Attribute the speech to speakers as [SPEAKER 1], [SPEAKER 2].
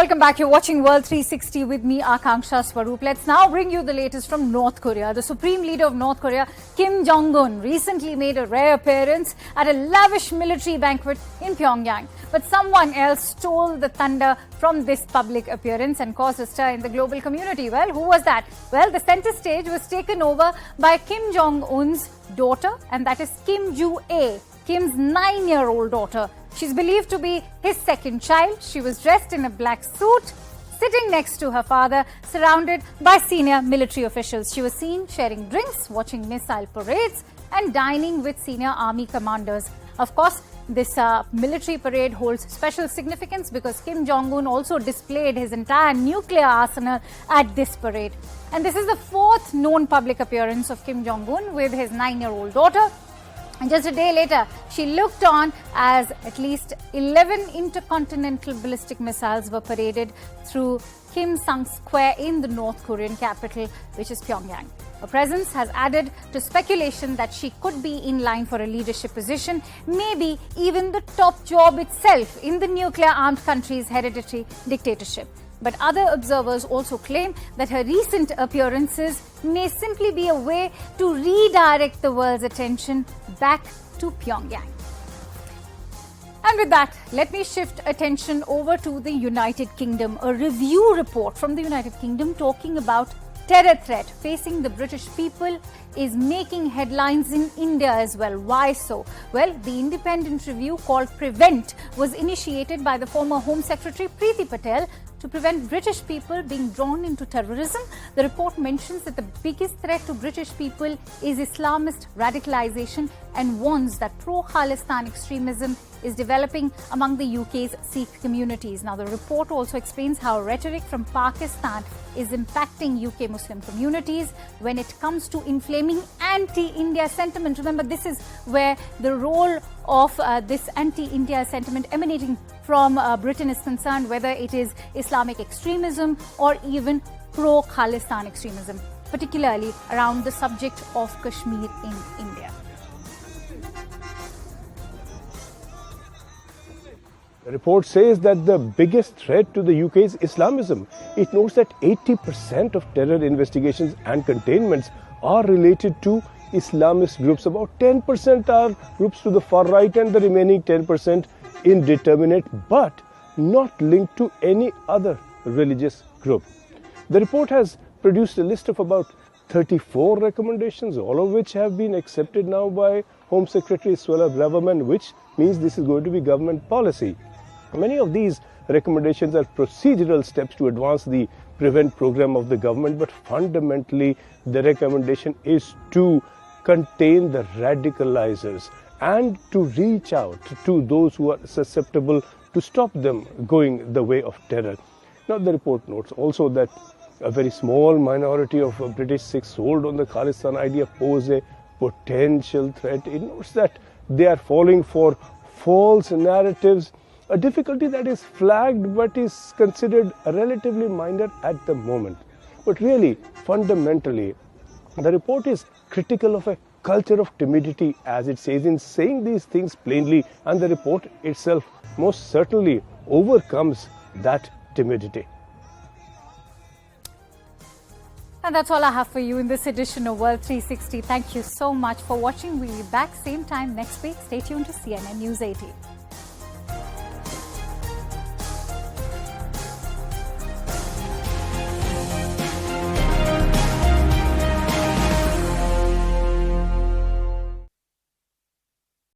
[SPEAKER 1] Welcome back. You're watching World 360 with me, Akanksha Swaroop. Let's now bring you the latest from North Korea. The Supreme Leader of North Korea, Kim Jong Un, recently made a rare appearance at a lavish military banquet in Pyongyang. But someone else stole the thunder from this public appearance and caused a stir in the global community. Well, who was that? Well, the center stage was taken over by Kim Jong Un's daughter, and that is Kim Joo-ae, Kim's 9-year-old daughter. She's believed to be his second child. She was dressed in a black suit, sitting next to her father, surrounded by senior military officials. She was seen sharing drinks, watching missile parades, and dining with senior army commanders. Of course, this military parade holds special significance because Kim Jong Un also displayed his entire nuclear arsenal at this parade. And this is the fourth known public appearance of Kim Jong Un with his 9-year-old daughter. And just a day later, she looked on as at least 11 intercontinental ballistic missiles were paraded through Kim Sang Square in the North Korean capital, which is Pyongyang. Her presence has added to speculation that she could be in line for a leadership position, maybe even the top job itself in the nuclear-armed country's hereditary dictatorship. But other observers also claim that her recent appearances may simply be a way to redirect the world's attention back to Pyongyang. And with that, let me shift attention over to the United Kingdom. A review report from the United Kingdom talking about terror threat facing the British people is making headlines in India as well. Why so? Well, the independent review called Prevent was initiated by the former Home Secretary Priti Patel to prevent British people being drawn into terrorism. The report mentions that the biggest threat to British people is Islamist radicalization and warns that pro-Khalistan extremism is developing among the UK's Sikh communities. Now, the report also explains how rhetoric from Pakistan is impacting UK Muslim communities when it comes to inflaming anti-India sentiment. Remember, this is where the role of this anti-India sentiment emanating from Britain is concerned, whether it is Islamic extremism or even pro-Khalistan extremism, particularly around the subject of Kashmir in India.
[SPEAKER 2] The report says that the biggest threat to the UK is Islamism. It notes that 80% of terror investigations and containments are related to Islamist groups. About 10% are groups to the far right and the remaining 10% indeterminate, but not linked to any other religious group. The report has produced a list of about 34 recommendations, all of which have been accepted now by Home Secretary Suella Braverman, which means this is going to be government policy. Many of these recommendations are procedural steps to advance the Prevent program of the government, but fundamentally the recommendation is to contain the radicalizers and to reach out to those who are susceptible to stop them going the way of terror. Now, the report notes also that a very small minority of British Sikhs sold on the Khalistan idea pose a potential threat. It notes that they are falling for false narratives, a difficulty that is flagged but is considered relatively minor at the moment. But really, fundamentally, the report is critical of a culture of timidity, as it says, in saying these things plainly, and the report itself most certainly overcomes that timidity.
[SPEAKER 1] And that's all I have for you in this edition of World 360. Thank you so much for watching. We'll be back same time next week. Stay tuned to CNN News 18.